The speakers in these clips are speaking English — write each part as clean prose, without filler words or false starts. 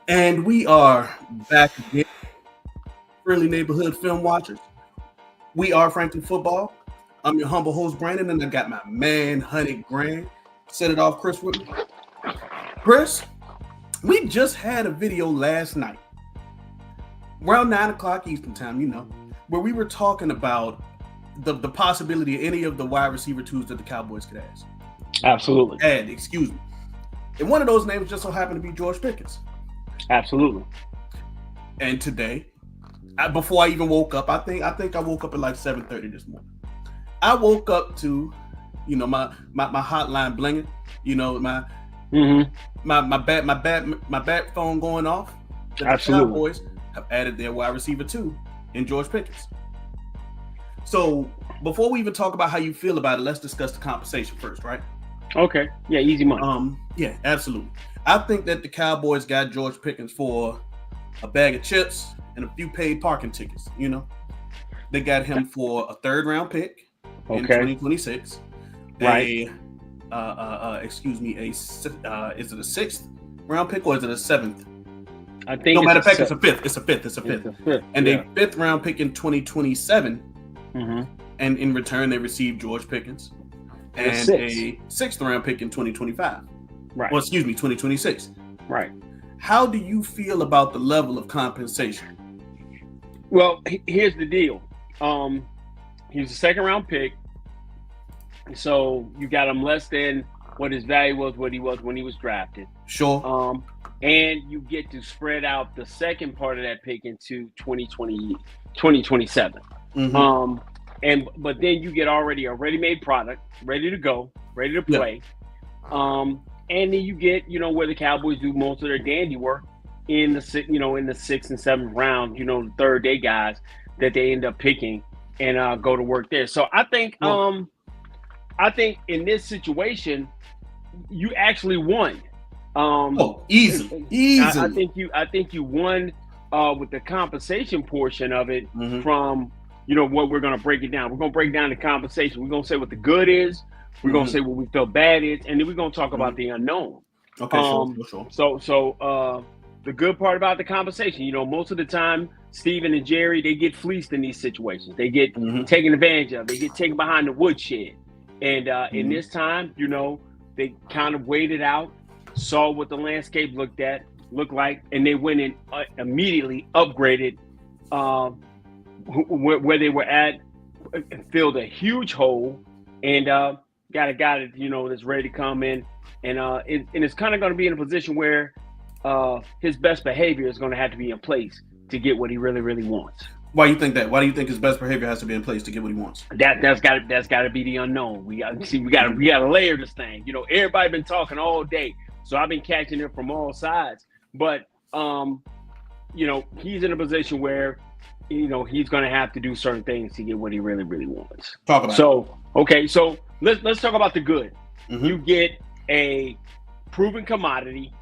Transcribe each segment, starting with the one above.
And we are back again, friendly neighborhood film watchers. We are Frankly Football. I'm your humble host, Brandon, and I got my man, Honey Grant. Set it off, Chris, with me. Chris, we just had a video last night, around 9 o'clock Eastern time, where we were talking about the possibility of any of the wide receiver twos that the Cowboys could add. Absolutely. And one of those names just so happened to be George Pickens. Absolutely. And today, before I even woke up, I think I woke up at like 7:30 this morning. I woke up to, my hotline blinging, my bat phone going off. Absolutely. The Cowboys have added their wide receiver too in George Pickens. So before we even talk about how you feel about it, let's discuss the compensation first, right? Okay. Yeah, easy money. Yeah, absolutely. I think that the Cowboys got George Pickens for a bag of chips and a few paid parking tickets. They got him for a third-round pick in 2026. Right. Is it a sixth-round pick or is it a seventh? I think no matter of fact, it's a fifth. It's a fifth. And a fifth-round pick in 2027. Mm-hmm. And in return, they received George Pickens and a sixth-round pick in 2025. Right. Well, 2026. Right. How do you feel about the level of compensation? Well, here's the deal. He's a second-round pick, so you got him less than what his value was, what he was when he was drafted. Sure. And you get to spread out the second part of that pick into 2027. Mm-hmm. But then you get already a ready-made product, ready to go, ready to play. Yeah. And then you get, where the Cowboys do most of their dandy work in the sixth and seventh round, the third day guys that they end up picking and go to work there. So I think in this situation, you actually won. Easily. I think you won with the compensation portion of it from what we're going to break it down. We're going to break down the compensation. We're going to say what the good is. We're going to say what we feel bad is, and then we're going to talk about the unknown. Okay, sure. So the good part about the compensation, most of the time, Steven and Jerry, they get fleeced in these situations. They get taken advantage of. They get taken behind the woodshed. And in this time, they kind of waited out, saw what the landscape looked like, and they went and immediately upgraded where they were at, filled a huge hole, and got a guy that that's ready to come in, and it's kind of going to be in a position where his best behavior is going to have to be in place to get what he really, really wants. Why do you think that? Why do you think his best behavior has to be in place to get what he wants? That's got to be the unknown. We got to layer this thing. Everybody been talking all day, so I've been catching it from all sides. But he's in a position where he's going to have to do certain things to get what he really, really wants. Talk about it. So let's talk about the good. You get a proven commodity,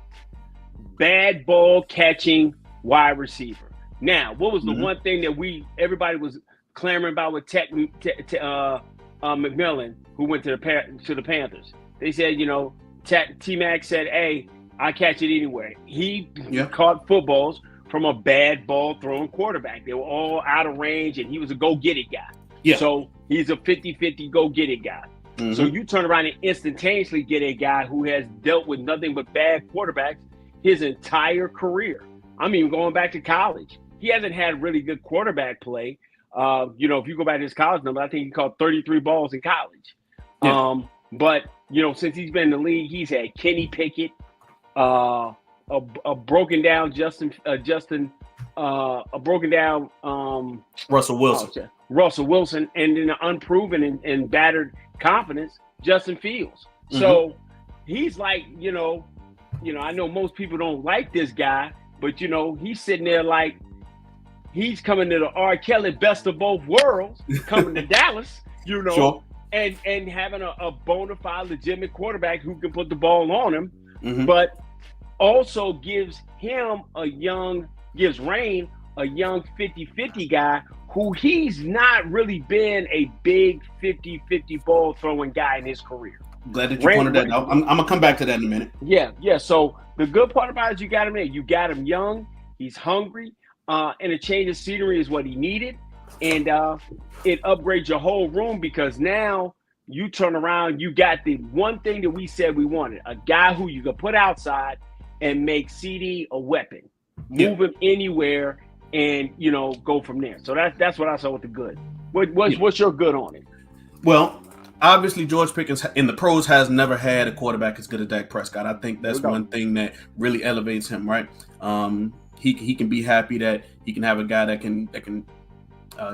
bad ball catching wide receiver. Now, what was the one thing that everybody was clamoring about with McMillan, who went to the Panthers? They said, T-Mac said, "Hey, I catch it anyway." He caught footballs from a bad ball throwing quarterback. They were all out of range, and he was a go-get-it guy. Yeah. So he's a 50-50 go-get-it guy. So you turn around and instantaneously get a guy who has dealt with nothing but bad quarterbacks his entire career. I mean, going back to college, he hasn't had really good quarterback play. If you go back to his college number, I think he caught 33 balls in college. Yeah. But since he's been in the league, he's had Kenny Pickett, a broken down Russell Wilson, and then an unproven and battered confidence, Justin Fields. So he's like, I know most people don't like this guy, but he's sitting there like he's coming to the R. Kelly best of both worlds, coming to Dallas, Sure. and having a bona fide legitimate quarterback who can put the ball on him, but also gives Rain a young 50-50 guy who he's not really been a big 50-50 ball throwing guy in his career. Glad that you pointed that out. I'm gonna come back to that in a minute. Yeah. So the good part about it is you got him there. You got him young. He's hungry. And a change of scenery is what he needed. And it upgrades your whole room because now you turn around, you got the one thing that we said we wanted, a guy who you could put outside and make CD a weapon. Move him anywhere and, go from there. So that's what I saw with the good. What's your good on it? Well, obviously, George Pickens in the pros has never had a quarterback as good as Dak Prescott. I think that's one thing that really elevates him, right? He can be happy that he can have a guy that can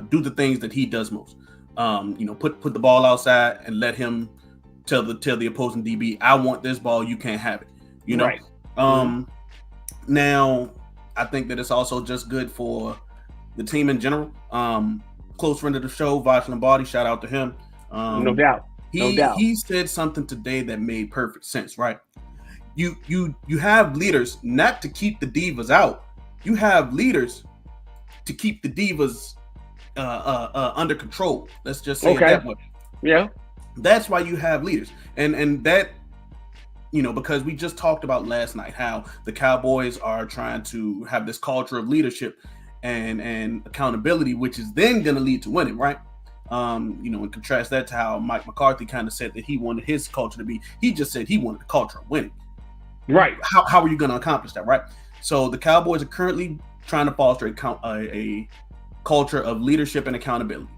do the things that he does most. Put the ball outside and let him tell the opposing DB, I want this ball, you can't have it. Right. Now I think that it's also just good for the team in general. Close friend of the show, Vash Lombardi, shout out to him. No doubt. He said something today that made perfect sense, right? You have leaders not to keep the divas out. You have leaders to keep the divas under control. Let's just say it that way. Yeah. That's why you have leaders. And that, because we just talked about last night how the Cowboys are trying to have this culture of leadership and accountability, which is then going to lead to winning, right? And contrast that to how Mike McCarthy kind of said that he wanted his culture to be. He just said he wanted the culture of winning. Right. How are you going to accomplish that, right? So the Cowboys are currently trying to foster a culture of leadership and accountability.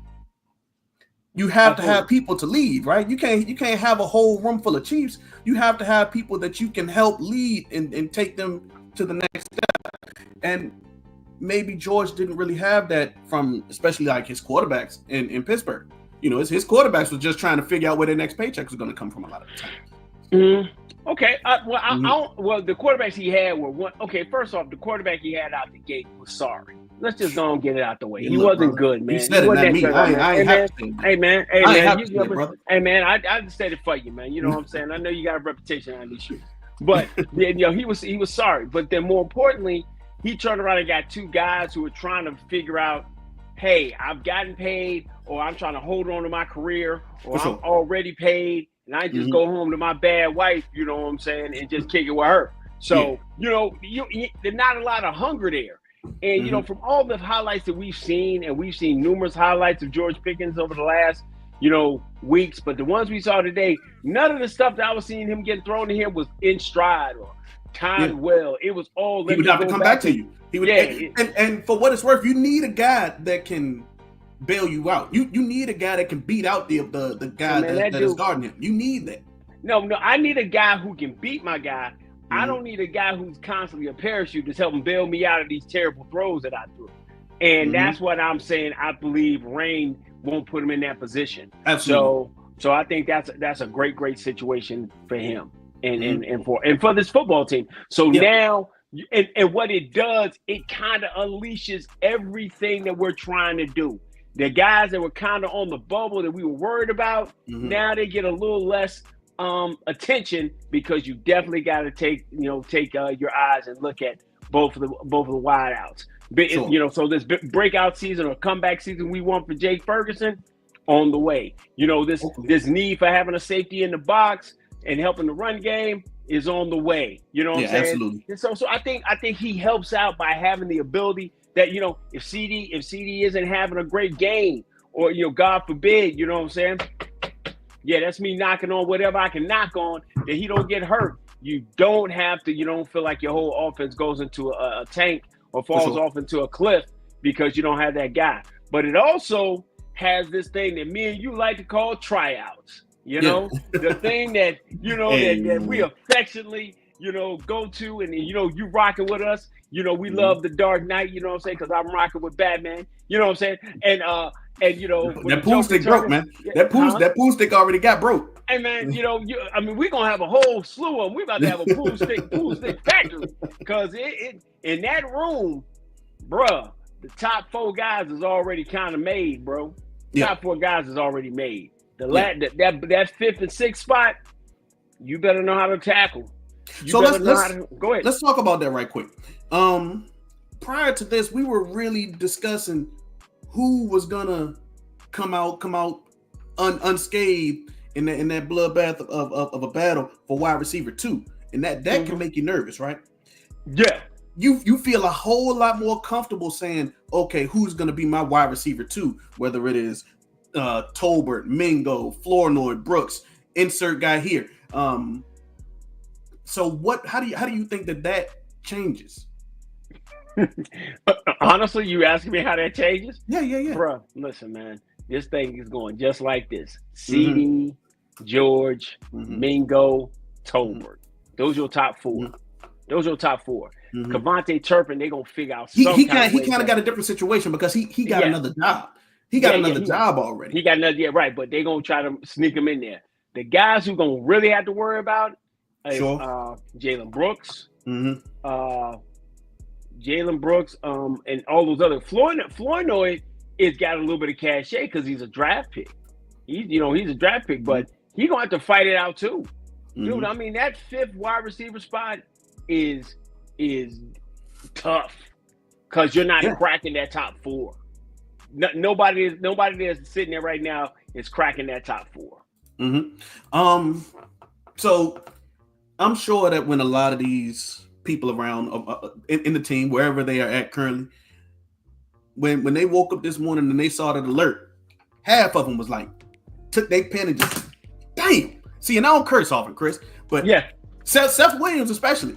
You have to have people to lead, right? You can't have a whole room full of chiefs. You have to have people that you can help lead and take them to the next step. And maybe George didn't really have that from, especially like his quarterbacks in Pittsburgh. His quarterbacks was just trying to figure out where their next paycheck was going to come from a lot of the time. Mm-hmm. Okay. The quarterbacks he had were one. Okay, first off, the quarterback he had out the gate was sorry. Let's just go and get it out the way. He wasn't good, man. You said it, not me. I ain't have to say it. Hey, man. I said it for you, man. You know what I'm saying? I know you got a reputation on these shoes. But, he was sorry. But then more importantly, he turned around and got two guys who were trying to figure out, hey, I've gotten paid, or I'm trying to hold on to my career, or I'm already paid, and I just go home to my bad wife, you know what I'm saying, and just kick it with her. So, there's not a lot of hunger there. And, from all the highlights that we've seen, and we've seen numerous highlights of George Pickens over the last, weeks, but the ones we saw today, none of the stuff that I was seeing him getting thrown in here was in stride or timed well. It was all. He would have to come back to you. He would, and for what it's worth, you need a guy that can bail you out. You need a guy that can beat out the guy that is guarding him. You need that. No, I need a guy who can beat my guy. I don't need a guy who's constantly a parachute that's helping bail me out of these terrible throws that I threw. And that's what I'm saying. I believe Rain won't put him in that position. Absolutely. So I think that's a great situation for him and for this football team. So now, and what it does, it kind of unleashes everything that we're trying to do. The guys that were kind of on the bubble that we were worried about, now they get a little less attention because you definitely got to take your eyes and look at both of the wideouts. Sure. So this breakout season or comeback season we want for Jake Ferguson on the way. This need for having a safety in the box and helping the run game is on the way. You know what I'm saying? Absolutely. And so I think he helps out by having the ability that if CD isn't having a great game or God forbid, you know what I'm saying? Yeah, that's me knocking on whatever I can knock on that he don't get hurt. You don't have to. You don't feel like your whole offense goes into a tank or falls off into a cliff because you don't have that guy. But it also has this thing that me and you like to call tryouts. The thing that that we affectionately go to, and you rocking with us. We love the Dark Knight. You know what I'm saying? Because I'm rocking with Batman. You know what I'm saying? And that pool stick broke, man. That pool stick already got broke. Hey man, we're gonna have a whole slew of them. We're about to have a pool stick factory because it in that room, bruh, the top four guys is already kind of made, bro. Top four guys is already made. That fifth and sixth spot, you better know how to tackle. Go ahead. Let's talk about that right quick. Prior to this, we were really discussing who was gonna come out unscathed in that bloodbath of a battle for wide receiver 2. and that can make you nervous, right? Yeah. You feel a whole lot more comfortable saying, okay, who's going to be my wide receiver too? Whether it is Tolbert, Mingo, Flournoy, Brooks, insert guy here. So how do you think that changes? Honestly, you asking me how that changes? Yeah. Bruh, listen, man. This thing is going just like this. CD, George, Mingo, Tolbert. Those are your top four. Those are your top four. Kavontae Turpin, they're gonna figure out some he kind of got a different situation because he got another job. He got another job already. He got another, right, but they're gonna try to sneak him in there. The guys who gonna really have to worry about is Jalen Brooks, Jalen Brooks, and all those other Flournoy is got a little bit of cachet because he's a draft pick. He's a draft pick, but he's gonna have to fight it out too. Dude, I mean, that fifth wide receiver spot is tough because you're not cracking that top four. Nobody that's sitting there right now is cracking that top four. So I'm sure that when a lot of these people around in the team, wherever they are at currently, when they woke up this morning and they saw that alert, half of them was like, took their pen and just, damn. See, and I don't curse often, Chris, but yeah, Seth Williams especially,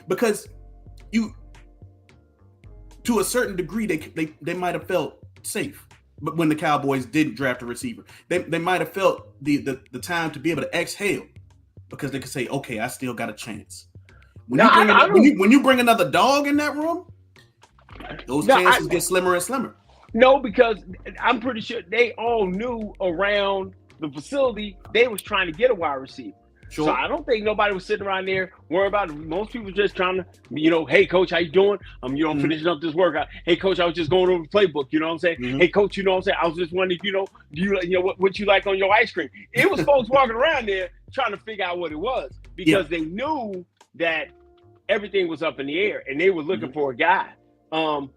because to a certain degree, they might have felt safe. But when the Cowboys didn't draft a receiver, they might have felt the time to be able to exhale because they could say, okay, I still got a chance. When you bring another dog in that room, those chances get slimmer and slimmer. No, because I'm pretty sure they all knew around the facility they was trying to get a wide receiver. Sure. So I don't think nobody was sitting around there worried about it. Most people just trying to, hey, coach, how you doing? Finishing up this workout. Hey, coach, I was just going over the playbook. You know what I'm saying? Hey, coach, you know what I'm saying? I was just wondering, do you what you like on your ice cream? It was folks walking around there trying to figure out what it was because they knew that everything was up in the air and they were looking for a guy. I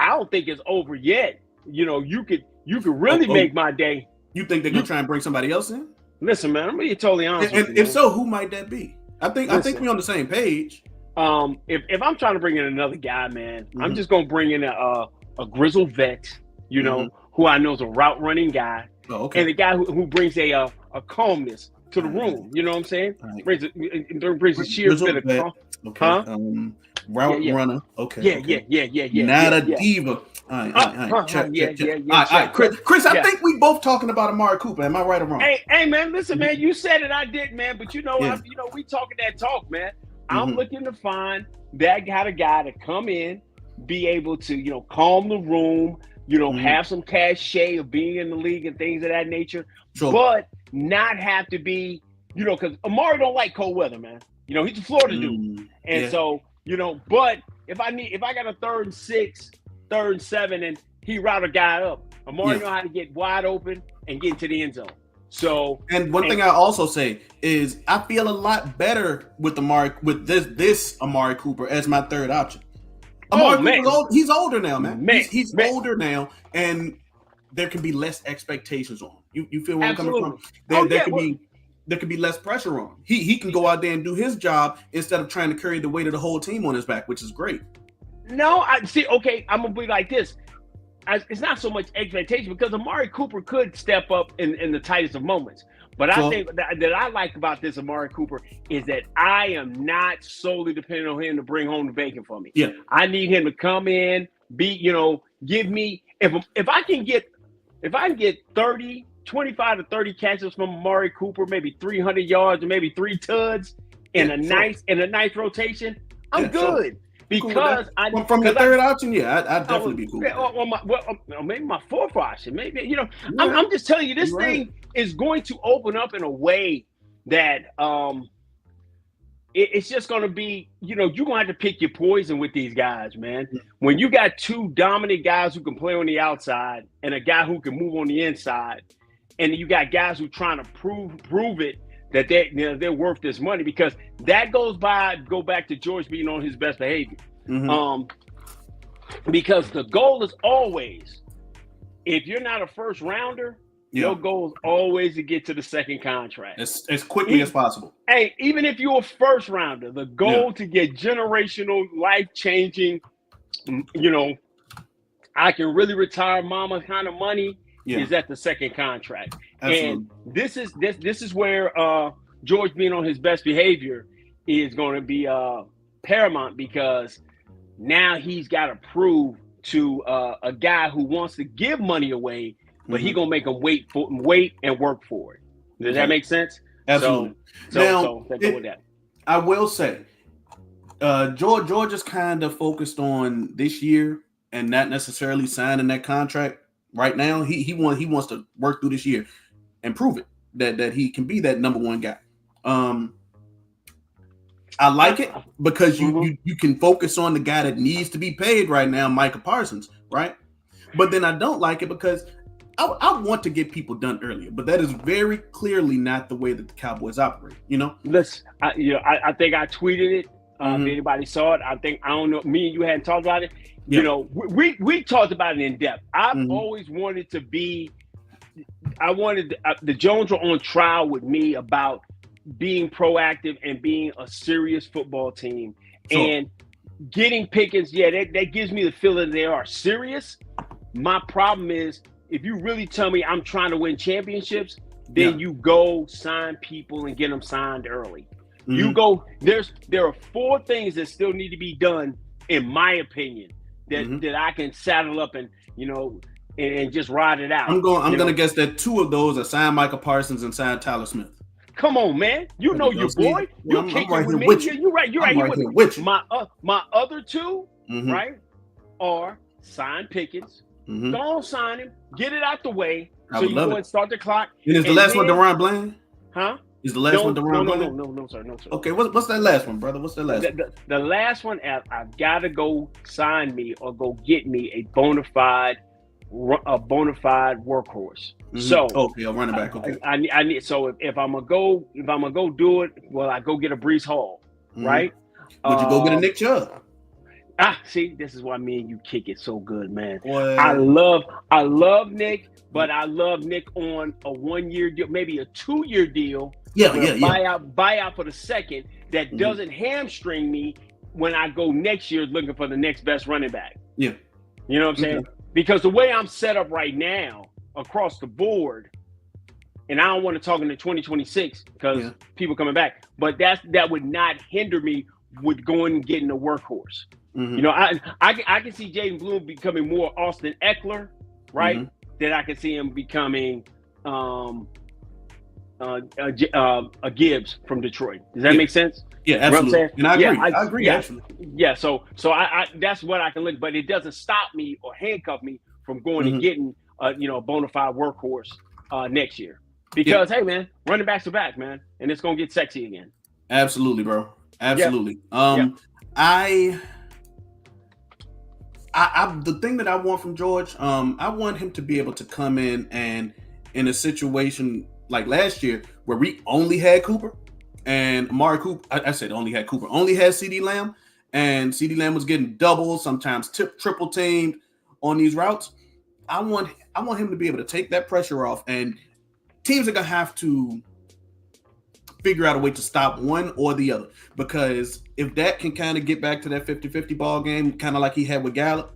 don't think it's over yet. You could really make my day. You think they're gonna try and bring somebody else in? Listen, man, I'm gonna be totally honest with you. If so, who might that be? I think we're on the same page. If I'm trying to bring in another guy, man, I'm just gonna bring in a grizzled vet, who I know is a route running guy, and a guy who brings a calmness to the room. You know what I'm saying? Right. Brings a sheer bit of calm. Okay. Route runner. Okay. Yeah. Not a diva. All right. Check. Chris, I think we both talking about Amari Cooper. Am I right or wrong? Hey, man, listen, man. You said it, I did, man. But we talking that talk, man. I'm looking to find that kind of guy to come in, be able to, calm the room, have some cachet of being in the league and things of that nature, but not have to be, because Amari don't like cold weather, man. He's a Florida dude, and so. But if I got a 3rd and 6, 3rd and 7, and he route a guy up, Amari know how to get wide open and get into the end zone. So, and one thing I also say is I feel a lot better with this Amari Cooper as my third option. Amari Cooper, he's older now, man. He's older now, and there can be less expectations on him. You feel where I'm coming from? There could be less pressure on him. He can go out there and do his job instead of trying to carry the weight of the whole team on his back, which is great. No, I see. Okay, I'm gonna be like this. It's not so much expectation because Amari Cooper could step up in the tightest of moments. But I think that I like about this Amari Cooper is that I am not solely dependent on him to bring home the bacon for me. Yeah, I need him to come in, give me if I can get 25 to 30 catches from Amari Cooper, maybe 300 yards, or maybe 3 tuds in a nice rotation. I'm good because cool from your third option. I'd definitely be cool. Maybe my fourth option. Maybe I'm just telling you, this thing is going to open up in a way that it's just going to be. You're going to have to pick your poison with these guys, man. When you got 2 dominant guys who can play on the outside and a guy who can move on the inside. And you got guys who trying to prove it that they're worth this money because that go back to George being on his best behavior. Because the goal is always, if you're not a first rounder, Your goal is always to get to the second contract as quickly as possible. Hey, even if you're a first rounder, the goal to get generational, life-changing, I can really retire mama kind of money is at the second contract. Absolutely. And this is where George being on his best behavior is going to be paramount, because now he's got to prove to a guy who wants to give money away, but he gonna make him wait and work for it. Does that make sense? Absolutely. So go with that. I will say, George is kind of focused on this year and not necessarily signing that contract right now. He wants to work through this year and prove it that he can be that number one guy. I like it because you can focus on the guy that needs to be paid right now, Micah Parsons, right? But then I don't like it because I want to get people done earlier, but that is very clearly not the way that the Cowboys operate. Listen, I think I tweeted it. If anybody saw it, I don't know. Me and you hadn't talked about it. Yeah. We talked about it in depth. I've always wanted to be. I wanted the Jones were on trial with me about being proactive and being a serious football team, and getting Pickens. Yeah, that gives me the feeling they are serious. My problem is, if you really tell me I'm trying to win championships, then you go sign people and get them signed early. You go. There are 4 things that still need to be done, in my opinion, that I can saddle up and and just ride it out. I'm gonna guess that 2 of those are sign Micah Parsons and sign Tyler Smith. Come on, man. You know your boy. You're kicking with me. You're right. You're right here with me. My other 2, right, are sign Pickens. Don't sign him. Get it out the way. So you go and start the clock. And is the last one DeRon Bland? Huh? Is the last one DeRon Bland? No, sir. Okay, what's that last one, brother? What's that last one? The last one, I've got to go sign me or go get me a bona fide workhorse. So okay, I'll run it back. Okay, I need. So if I'm gonna go do it, well, I go get a Breece Hall, right? Would you go get a Nick Chubb? See, this is why me and you kick it so good, man. What? I love Nick, but I love Nick on a 1-year deal, maybe a 2-year deal. Buyout for the second that doesn't hamstring me when I go next year looking for the next best running back. Yeah. You know what I'm saying? Because the way I'm set up right now across the board, and I don't want to talk into 2026 because people coming back, but that would not hinder me with going and getting a workhorse. I can see Jaden Bloom becoming more Austin Eckler, right? Then I can see him becoming a Gibbs from Detroit. Does that make sense? Yeah, absolutely. And I agree. Actually. Yeah. So I that's what I can look, but it doesn't stop me or handcuff me from going and getting a bona fide workhorse next year. Because hey, man, running backs are back, man, and it's gonna get sexy again. Absolutely, bro. Absolutely. The thing that I want from George, I want him to be able to come in and in a situation like last year where we only had Cooper and Amari Cooper. I said only had Cooper, only had CeeDee Lamb, and CeeDee Lamb was getting double, sometimes triple teamed on these routes. I want him to be able to take that pressure off, and teams are gonna have to figure out a way to stop one or the other, because if that can kind of get back to that 50-50 ball game, kind of like he had with Gallup,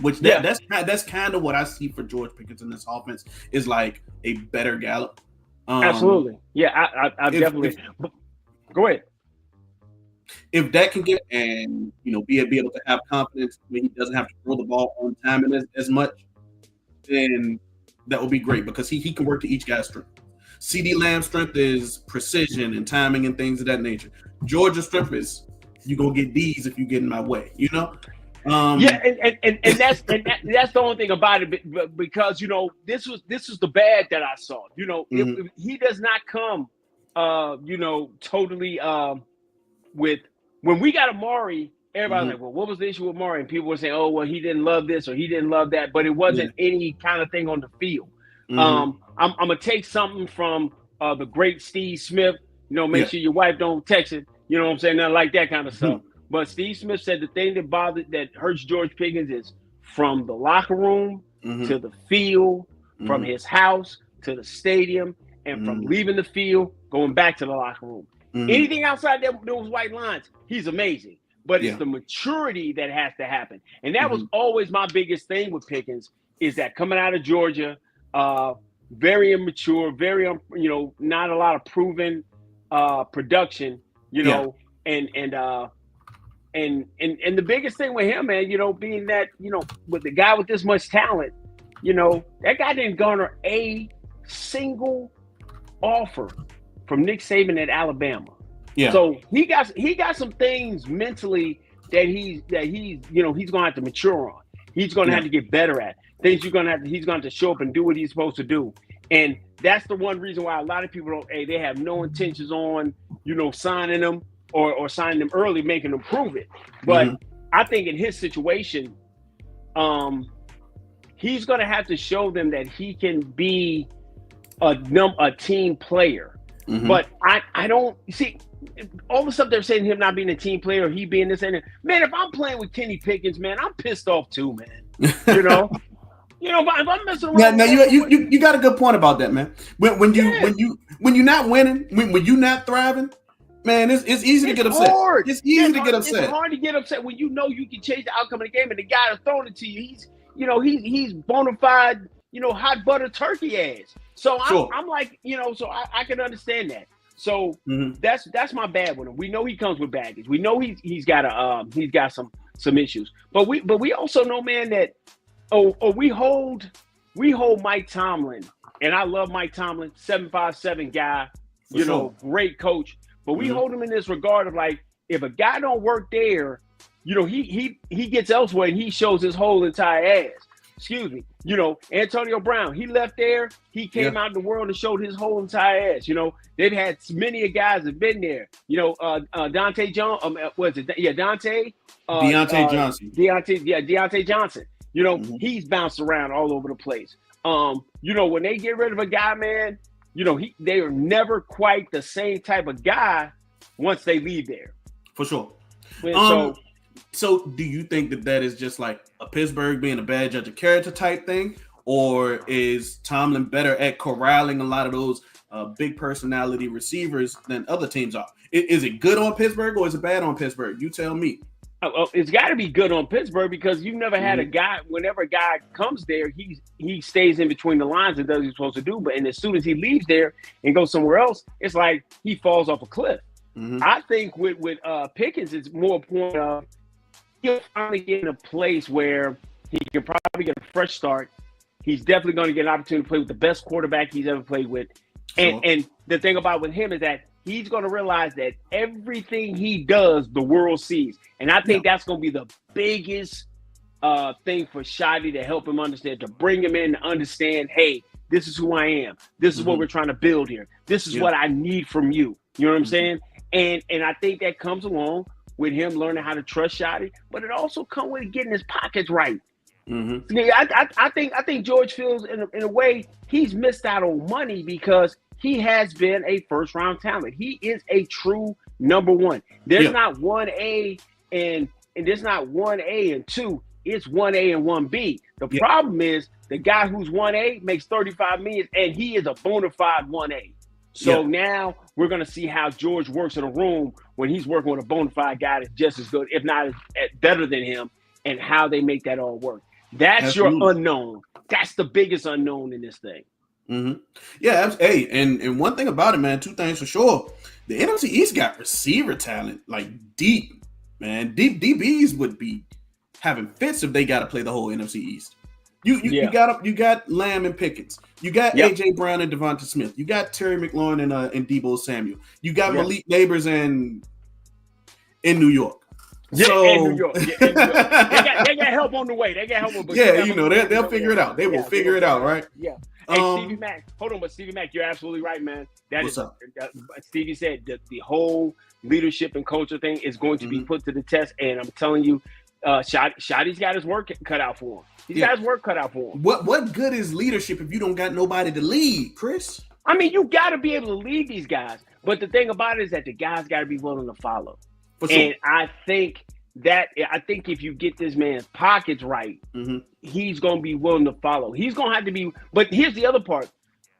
which that's kind of what I see for George Pickens in this offense, is like a better Gallup. Absolutely. Yeah, I definitely. Go ahead. If that can get and be able to have confidence when he doesn't have to throw the ball on time and as much, then that would be great, because he can work to each guy's strength. CeeDee Lamb's strength is precision and timing and things of that nature. Georgia's strength is you're gonna get these if you get in my way, and that's the only thing about it, because this was the bad that I saw. If he does not come totally with, when we got Amari, everybody's like, well, what was the issue with Amari? And people were saying, oh, well, he didn't love this or he didn't love that, but it wasn't any kind of thing on the field. I'm gonna take something from the great Steve Smith. Make sure your wife don't text it. You know what I'm saying? Nothing like that kind of stuff. But Steve Smith said the thing that hurts George Pickens is from the locker room to the field from his house to the stadium, and from leaving the field, going back to the locker room. Anything outside those white lines, he's amazing. But it's the maturity that has to happen. And that was always my biggest thing with Pickens, is that coming out of Georgia, very immature, very, not a lot of proven production, and the biggest thing with him, man, being that, with the guy with this much talent, that guy didn't garner a single offer from Nick Saban at Alabama. Yeah. So he got some things mentally that he's gonna have to mature on. He's gonna have to get better at things. He's gonna have to show up and do what he's supposed to do. And that's the one reason why a lot of people they have no intentions on, signing them or signing them early, making them prove it. But I think in his situation, he's gonna have to show them that he can be a team player. But I don't see all the stuff they're saying, him not being a team player, he being this and that. Man, if I'm playing with Kenny Pickens, man, I'm pissed off too, man. If I'm messing around. Now you got a good point about that, man. When you're not winning, when you're not thriving, man, it's easy to get upset. It's easy to get upset. It's hard to get upset when you can change the outcome of the game, and the guy that's throwing it to you, he's bona fide, hot butter turkey ass. So I'm like, so I can understand that. So that's my bad with him. We know he comes with baggage. We know he's got some issues. But we also know, man, that we hold Mike Tomlin, and I love Mike Tomlin, 757 guy, great coach. But we hold him in this regard of, like, if a guy don't work there, he gets elsewhere and he shows his whole entire ass. Excuse me. Antonio Brown, he left there. He came out in the world and showed his whole entire ass. They've had many guys that have been there. Dante Johnson. Deontay Johnson. Deontay Johnson. He's bounced around all over the place. When they get rid of a guy, man, they are never quite the same type of guy once they leave there. For sure. So do you think that is just like a Pittsburgh being a bad judge of character type thing? Or is Tomlin better at corralling a lot of those big personality receivers than other teams are? Is it good on Pittsburgh or is it bad on Pittsburgh? You tell me. It's got to be good on Pittsburgh, because you've never had a guy, whenever a guy comes there, he stays in between the lines and does what he's supposed to do. But as soon as he leaves there and goes somewhere else, it's like he falls off a cliff. I think with Pickens, it's more a point of he'll finally get in a place where he can probably get a fresh start. He's definitely going to get an opportunity to play with the best quarterback he's ever played with. And the thing about with him is that he's going to realize that everything he does, the world sees. And I think that's going to be the biggest thing for Shotty, to help him understand, to bring him in to understand, hey, this is who I am. This is what we're trying to build here. This is what I need from you. You know what I'm saying? And I think that comes along with him learning how to trust Shotty, but it also comes with getting his pockets right. I think George feels in a way he's missed out on money, because he has been a first round talent. He is a true number one. There's not 1A and there's not 1A and 2. It's 1A and 1B. The problem is the guy who's 1A makes $35 million, and he is a bona fide 1A. So now we're going to see how George works in a room when he's working with a bona fide guy that's just as good, if not better than him, and how they make that all work. That's your unknown. That's the biggest unknown in this thing. Yeah, hey, and one thing about it, man, two things for sure. The NFC East got receiver talent, like deep, man. Deep DBs would be having fits if they got to play the whole NFC East. You got Lamb and Pickens. You got AJ Brown and Devonta Smith. You got Terry McLaurin and Deebo Samuel. You got Malik Neighbors in New York. In New York. They got help on the way. They got help. They'll figure it out. They will figure it out, right? Yeah. Hey, Stevie Mac. Hold on, but Stevie Mac, you're absolutely right, man. What's up? Stevie said that the whole leadership and culture thing is going to be put to the test, and I'm telling you, Shotty's got his work cut out for him. He's got his work cut out for him. What good is leadership if you don't got nobody to lead, Chris? I mean, you got to be able to lead these guys, but the thing about it is that the guys got to be willing to follow. For sure. And I think I think if you get this man's pockets right, he's going to be willing to follow. He's going to have to be. But here's the other part.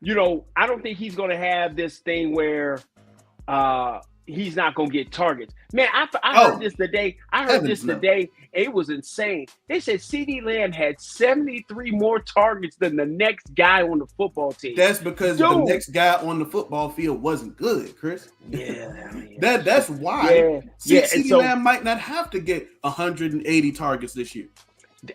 I don't think he's going to have this thing where he's not going to get targets. Man, I heard this today. It was insane. They said CeeDee Lamb had 73 more targets than the next guy on the football team. That's because the next guy on the football field wasn't good, Chris. Yeah. That's why. CeeDee Lamb might not have to get 180 targets this year.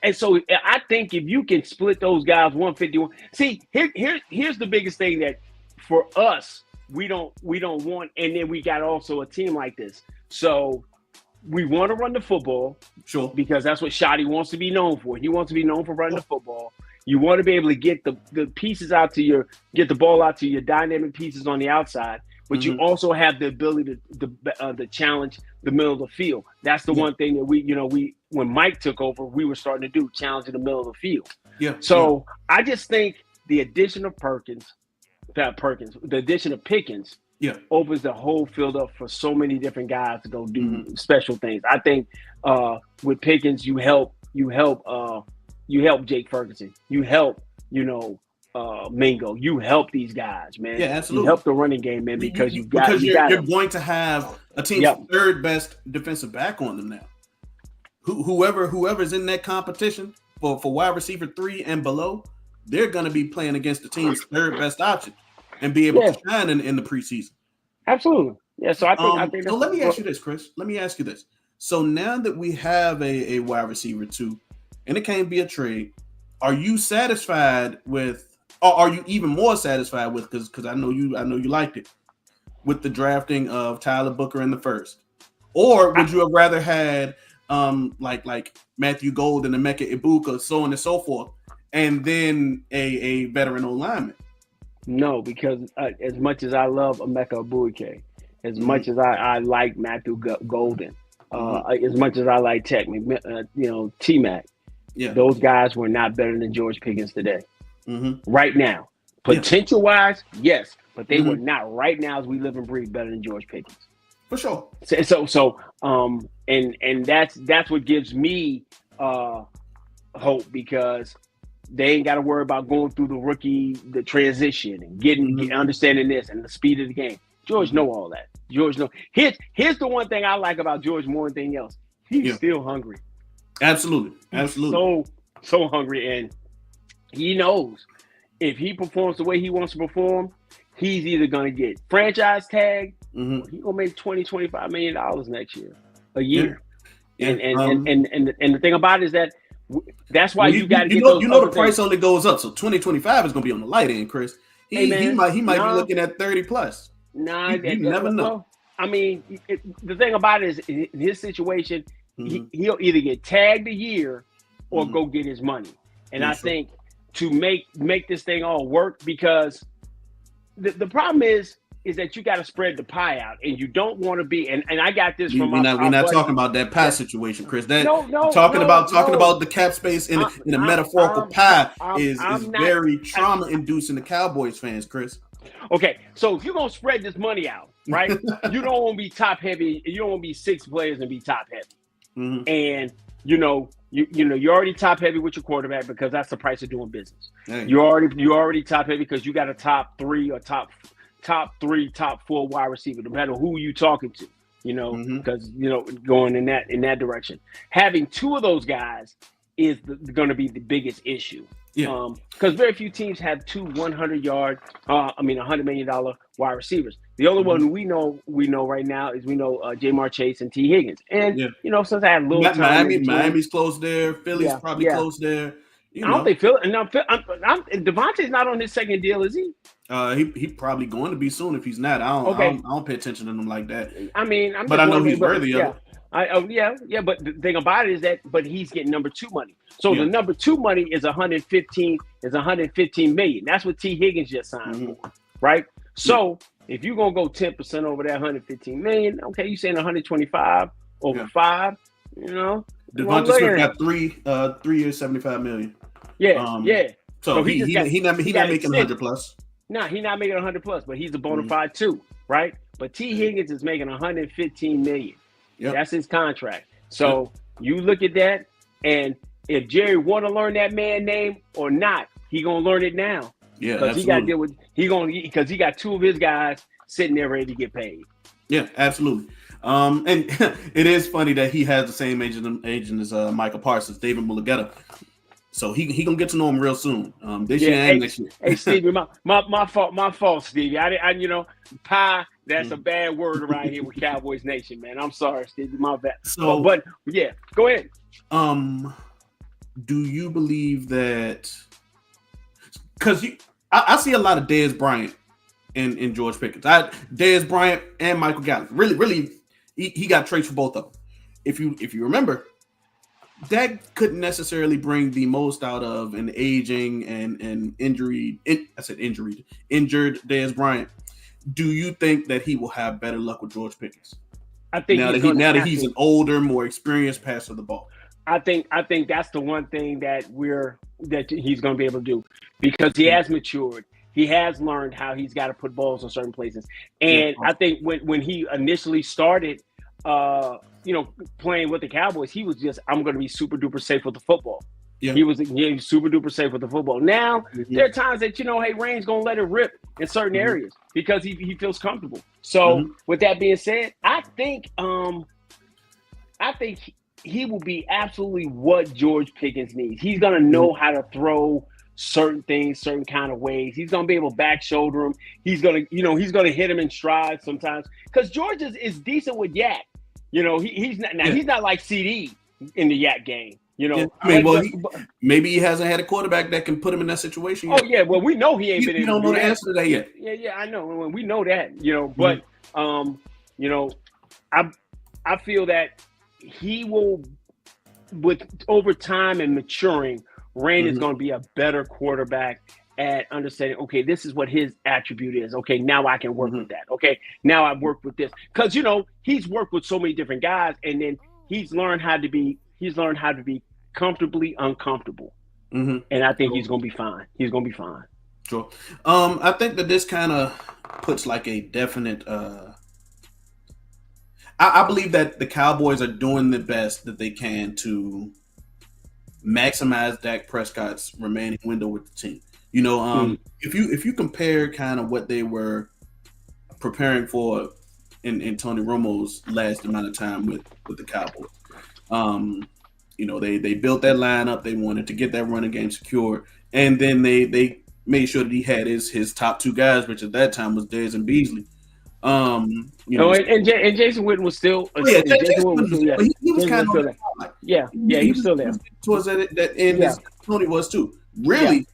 And so I think if you can split those guys 151. See, here's the biggest thing that for us we don't want, and then we got also a team like this. So we want to run the football, sure, because that's what Shoddy wants to be known for. He wants to be known for running the football. You want to be able to get the pieces out to get the ball out to your dynamic pieces on the outside, but you also have the ability to challenge the middle of the field. That's the one thing that we when Mike took over, we were starting to do, challenging the middle of the field. Yeah. So I just think the addition of the addition of Pickens opens the whole field up for so many different guys to go do special things. I think with Pickens, you help Jake Ferguson. You help, Mingo. You help these guys, man. Yeah, absolutely. You help the running game, man, because you're going to have a team's third best defensive back on them now. Whoever's in that competition for wide receiver 3 and below, they're going to be playing against the team's third best option and be able to shine in the preseason. Absolutely. Yeah. So I think. So let me ask you this, Chris. Let me ask you this. So now that we have a wide receiver 2, and it can't be a trade, are you satisfied with, or are you even more satisfied with? Because I know you liked it, with the drafting of Tyler Booker in the first, or would you have rather had like Matthew Golden and Emeka Ibuka, so on and so forth, and then a veteran O-lineman? No, because as much as I love Emeka Ibuka, as much as I like Matthew Golden, as much as I like T-Mac, those guys were not better than George Pickens today. Right now, potential-wise, yes, but they were not right now as we live and breathe better than George Pickens. For sure. And that's what gives me hope, because they ain't got to worry about going through the transition and getting understanding this and the speed of the game. George know all that. George know. Here's the one thing I like about George more than anything else. He's still hungry. Absolutely. So hungry, and he knows if he performs the way he wants to perform, he's either going to get franchise tag, or he's going to make $20-25 million next year, a year. Yeah. And the thing about it is that that's why you got to get those. The price only goes up, so 2025 is going to be on the light end, Chris. He might be looking at 30 plus. Nah, you never know. Well, I mean, the thing about it is, in his situation, he'll either get tagged a year or go get his money. And I think to make this thing all work, because the problem is that you got to spread the pie out, and you don't want to be. And I got this from we're not talking about that pie situation, Chris. Talking about the cap space in a metaphorical pie is very trauma inducing to Cowboys fans, Chris. Okay, so if you're gonna spread this money out, right? You don't want to be top heavy. You don't want to be 6 players and be top heavy. And you're already top heavy with your quarterback, because that's the price of doing business. Hey. You're already top heavy because you got a top 3 or top 4 wide receiver, no matter who you talking to. Because going in that direction. Having 2 of those guys is going to be the biggest issue. Yeah. Because very few teams have 2 $100 million wide receivers. The only one we know right now is Jamar Chase and T. Higgins. And since I had a little time, Miami's close there. Philly's probably close there. I don't think Philly. No, Devontae's not on his second deal, is he? He probably going to be soon. If he's not, I don't pay attention to him like that. I mean, but I know he's worthy of it. But the thing about it is that, he's getting number 2 money. So the number 2 money is 115 million. That's what T. Higgins just signed for, right? So if you're gonna go 10% over that 115 million, okay, you saying 125 over 5, Devonta Smith got 3 years, 75 million. So he's not making 100 plus. No, he's not making 100 plus, but he's a bona fide 2, right? But T. Higgins is making 115 million. Yep. That's his contract. So you look at that, and if Jerry want to learn that man name or not, he gonna learn it now. Yeah, because he got to deal with because he got two of his guys sitting there ready to get paid. Yeah, absolutely. And it is funny that he has the same agent as Michael Parsons, David Mulugeta. So he gonna get to know him real soon. This year and next year. Hey Stevie, my fault, Stevie. I pie. That's a bad word around here with Cowboys Nation, man. I'm sorry, Stevie. My bad. So, but yeah, go ahead. Do you believe that? Because I see a lot of Dez Bryant in George Pickens. Dez Bryant and Michael Gallup. Really, he got traits for both of them. If you remember, Dak couldn't necessarily bring the most out of an aging and injured Dez Bryant. Do you think that he will have better luck with George Pickens? I think now that he's an older, more experienced passer of the ball. I think that's the one thing that he's going to be able to do, because he has matured. He has learned how he's got to put balls in certain places. And I think when he initially started, playing with the Cowboys, he was just, I'm going to be super duper safe with the football. Yeah. He was super duper safe with the football. Now there are times that hey, Rain's going to let it rip in certain areas because he feels comfortable. So with that being said, I think he will be absolutely what George Pickens needs. He's going to know how to throw certain things, certain kind of ways. He's going to be able to back shoulder him. He's going to hit him in stride sometimes, because George is decent with yak. He's not like CD in the yak game. Maybe he hasn't had a quarterback that can put him in that situation yet. Oh yeah, well we know he ain't been. You don't know the answer to that yet. Yeah, I know. We know that. But I feel that he will, with over time and maturing, Rain is going to be a better quarterback at understanding, okay, this is what his attribute is. Okay, now I can work with that. Okay, now I work with this. Because, he's worked with so many different guys, and then he's learned how to be comfortably uncomfortable. And I think he's going to be fine. He's going to be fine. Sure. I think that this kind of puts like a definite I believe that the Cowboys are doing the best that they can to maximize Dak Prescott's remaining window with the team. If you compare kind of what they were preparing for in Tony Romo's last amount of time with the Cowboys, they built that lineup. They wanted to get that running game secured, and then they made sure that he had his top two guys, which at that time was Dez and Beasley. And Jason Witten was still. He was kind of he was still there towards that end. Yeah. Tony was too. Really,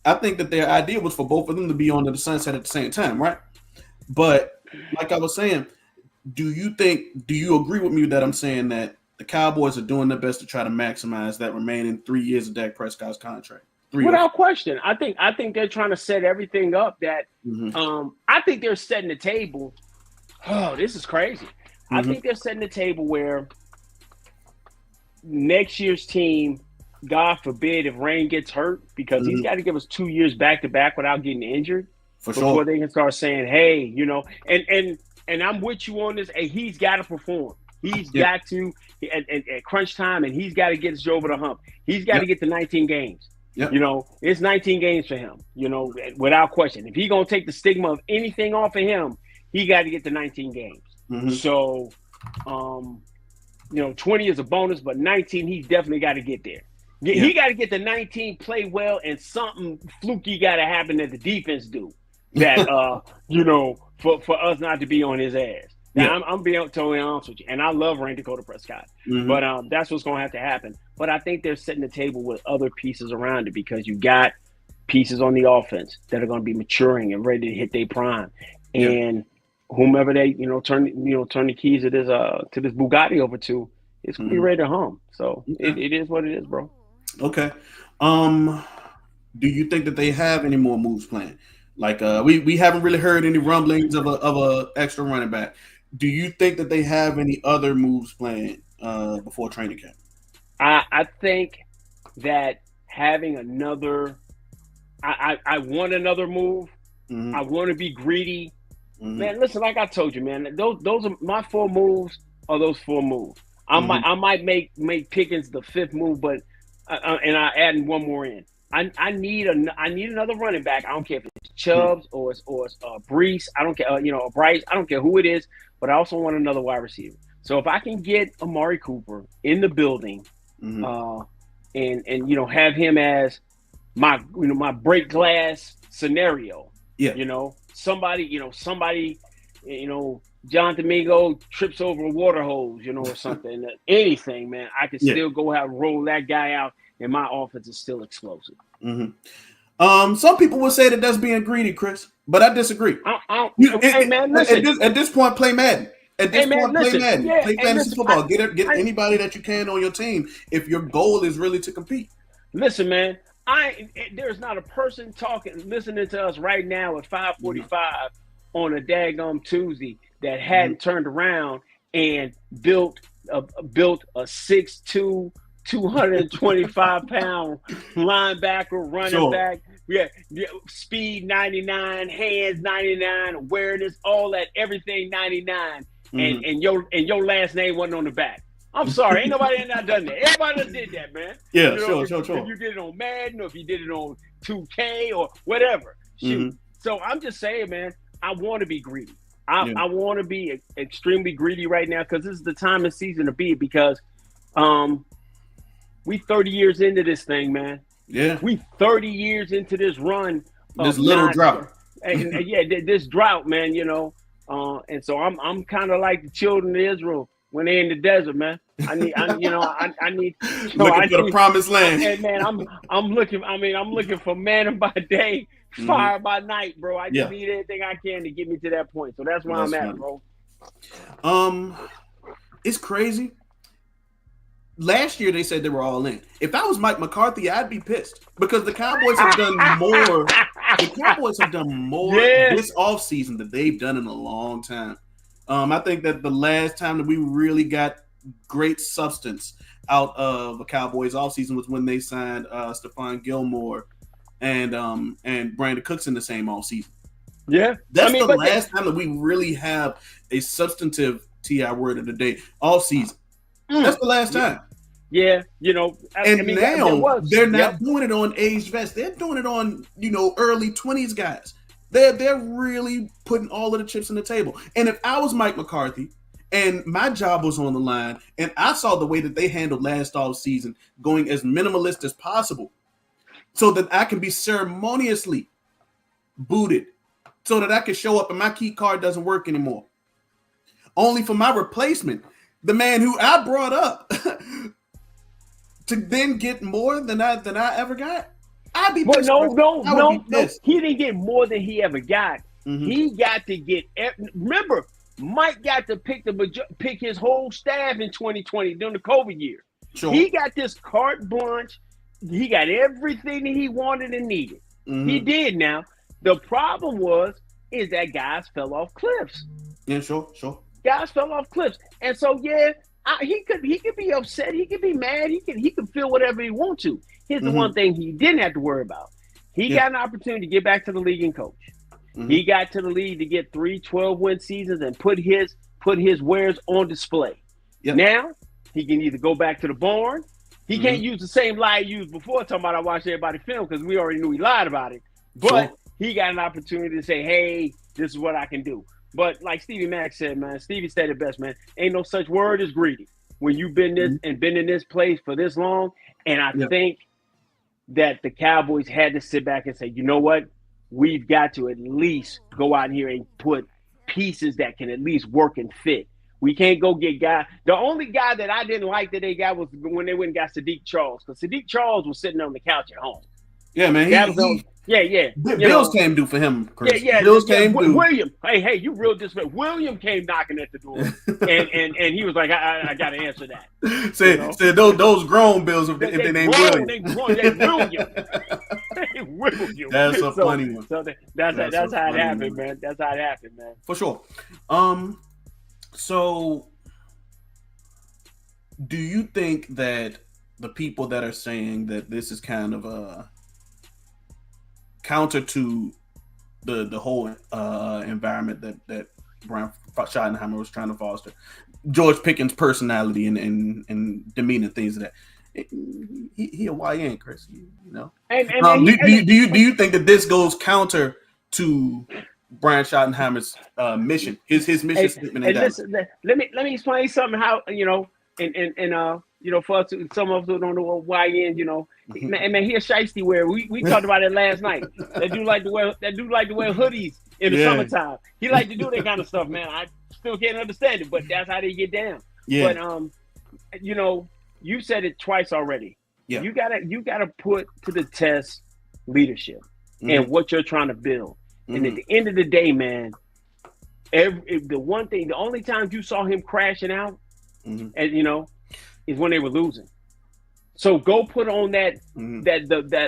I think that their idea was for both of them to be on the sunset at the same time, right? But like I was saying, do you agree with me that I'm saying that the Cowboys are doing their best to try to maximize that remaining 3 years of Dak Prescott's contract? Without question. I think they're trying to set everything up that I think they're setting the table. Oh, this is crazy. I think they're setting the table where next year's team, God forbid if Rain gets hurt, because he's got to give us 2 years back to back without getting injured before they can start saying, hey, and I'm with you on this. Hey, he's got to perform. He's got to at crunch time, and he's got to get us over the hump. He's got to get to 19 games. Yep. It's 19 games for him, without question. If he's going to take the stigma of anything off of him, he got to get to 19 games. So, 20 is a bonus, but 19, he's definitely got to get there. He got to get to 19, play well, and something fluky got to happen that the defense do that, for us not to be on his ass. Now, I'm being totally honest with you, and I love Rain Dakota Prescott, but that's what's going to have to happen. But I think they're setting the table with other pieces around it, because you got pieces on the offense that are going to be maturing and ready to hit their prime, and whomever they turn the keys to this Bugatti over to, it's going to be ready to hum. So it is what it is, bro. Okay. Do you think that they have any more moves planned? Like we haven't really heard any rumblings of a extra running back. Do you think that they have any other moves planned before training camp? I think that having another – I want another move. I want to be greedy. Man, listen, like I told you, man, those are my 4 moves are those 4 moves. I might make Pickens the fifth move, but and I adding one more in. I need another running back. I don't care if it's Chubbs or it's Brees. I don't care, or Bryce. I don't care who it is, but I also want another wide receiver. So if I can get Amari Cooper in the building, and have him as my break glass scenario. Yeah. Somebody, John Domingo trips over a water hose, or something. Anything, man. I can still go out and roll that guy out, and my offense is still explosive. Some people would say that that's being greedy, Chris, but I disagree. Man, listen. At this point, play Madden. At this point, listen. play Madden. Yeah, play fantasy football. Get anybody that you can on your team if your goal is really to compete. Listen, man. There's not a person listening to us right now at 5:45 on a daggum Tuesday that hadn't turned around and built a 6'2", 225-pound linebacker, running back. Yeah, speed 99, hands 99, awareness, all that, everything 99, and your last name wasn't on the back. I'm sorry, ain't nobody not done that. Everybody done did that, man. Yeah, sure. If you did it on Madden, or if you did it on 2K or whatever, shoot. So I'm just saying, man, I want to be greedy. I want to be extremely greedy right now because this is the time and season to be. Because we 30 years into this thing, man. Yeah, we 30 years into this run. This little drought. This drought, man. And so I'm kind of like the children of Israel when they're in the desert, man. I need looking for the promised land. And man, I'm looking for manna by day, fire by night, bro. I just need anything I can to get me to that point. So that's where I'm at, bro. It's crazy. Last year they said they were all in. If I was Mike McCarthy, I'd be pissed because the Cowboys have done more. The Cowboys have done more this offseason than they've done in a long time. I think that the last time that we really got great substance out of the Cowboys offseason was when they signed Stephon Gilmore and Brandon Cooks in the same offseason. Yeah. That's the last time that we really have a substantive TI word of the day offseason. That's the last time. Yeah, now they're not doing it on aged vets. They're doing it on, early 20s guys. They're really putting all of the chips on the table. And if I was Mike McCarthy and my job was on the line and I saw the way that they handled last offseason going as minimalist as possible so that I can be ceremoniously booted so that I can show up and my key card doesn't work anymore. Only for my replacement, the man who I brought up to then get more than I ever got. I'd be pissed. No. He didn't get more than he ever got. He got to get. Remember, Mike got to pick his whole staff in 2020 during the COVID year. Sure. He got this carte blanche. He got everything that he wanted and needed. He did. Now the problem is that guys fell off cliffs. Yeah, sure. Guys fell off cliffs, and so he could be upset. He could be mad. He could feel whatever he wants to. Here's the one thing he didn't have to worry about. He got an opportunity to get back to the league and coach. He got to the league to get 3 12-win seasons and put his wares on display. Yep. Now he can either go back to the barn. He can't use the same lie he used before talking about I watched everybody film because we already knew he lied about it. But he got an opportunity to say, hey, this is what I can do. But like Stevie Mack said, man, Stevie said it best, man. Ain't no such word as greedy when you've been been in this place for this long. And I think that the Cowboys had to sit back and say, you know what? We've got to at least go out here and put pieces that can at least work and fit. We can't go get guys. The only guy that I didn't like that they got was when they went and got Sadiq Charles, because Sadiq Charles was sitting on the couch at home. Yeah, man. Bills came due for him, Chris. Bills came due. William, hey, you real disrespect. William came knocking at the door, and he was like, I got to answer that. Said those grown Bills if they named William. They William. William. That's a funny one. So that's how it happened, man. That's how it happened, man. For sure. So, do you think that the people that are saying that this is kind of a counter to the whole environment that Brian Schottenheimer was trying to foster. George Pickens' personality and demeanor, things of that. He a YN, Chris. You know. Do you think that this goes counter to Brian Schottenheimer's mission? His mission statement in that. Let me explain something. How for us, some of us who don't know what YN, man, he a shiesty wearer. We talked about it last night. That dude like to wear hoodies in the summertime. He like to do that kind of stuff, man. I still can't understand it, but that's how they get down. Yeah. But you said it twice already. Yeah. You gotta put to the test leadership and what you're trying to build. And at the end of the day, man, the only times you saw him crashing out, is when they were losing. So go put on that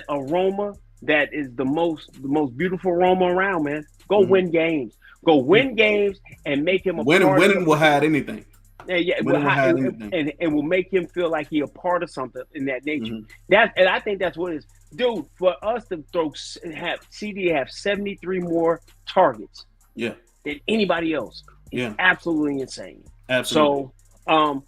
aroma that is the most beautiful aroma around, man. Go win games. Go win games and make him a part of winning will hide anything. And will make him feel like he a part of something in that nature. And I think that's what it is. Dude, for us to have CD have 73 more targets than anybody else is absolutely insane. Absolutely. So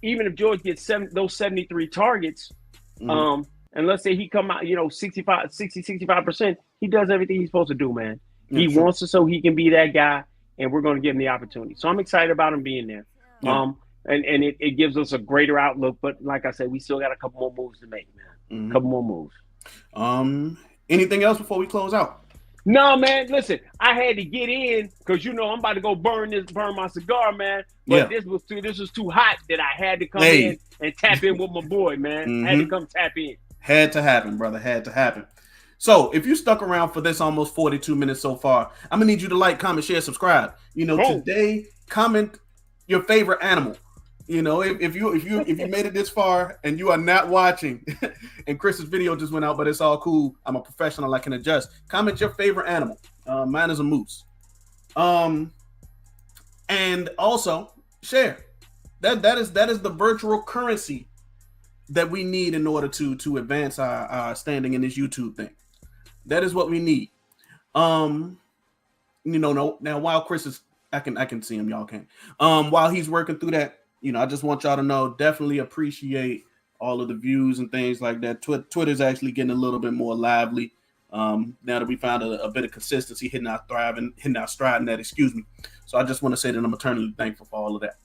even if George gets those 73 targets, and let's say he come out, 65%, he does everything he's supposed to do, man. He wants to, so he can be that guy, and we're going to give him the opportunity. So I'm excited about him being there. And it gives us a greater outlook. But like I said, we still got a couple more moves to make, man. A couple more moves. Anything else before we close out? No, man. Listen, I had to get in because I'm about to go burn my cigar, man. But this was too hot that I had to come in and tap in with my boy, man. I had to come tap in. Had to happen, brother. Had to happen. So if you stuck around for this almost 42 minutes so far, I'm gonna need you to like, comment, share, subscribe. Today, comment your favorite animal. If you made it this far and you are not watching, and Chris's video just went out, but it's all cool. I'm a professional. I can adjust. Comment your favorite animal. Mine is a moose. And also share. That is the virtual currency that we need in order to advance our standing in this YouTube thing. That is what we need. Now while Chris is, I can see him, y'all can. While he's working through that, I just want y'all to know, definitely appreciate all of the views and things like that. Twitter's actually getting a little bit more lively. Now that we found a bit of consistency hitting our stride in that, excuse me. So I just want to say that I'm eternally thankful for all of that.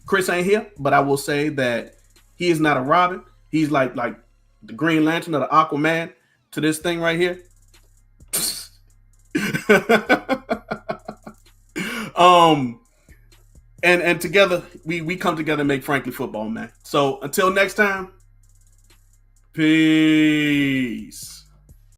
Chris ain't here, but I will say that he is not a Robin. He's like the Green Lantern or the Aquaman to this thing right here. And together we come together and make Frankly Football, man. So until next time, peace.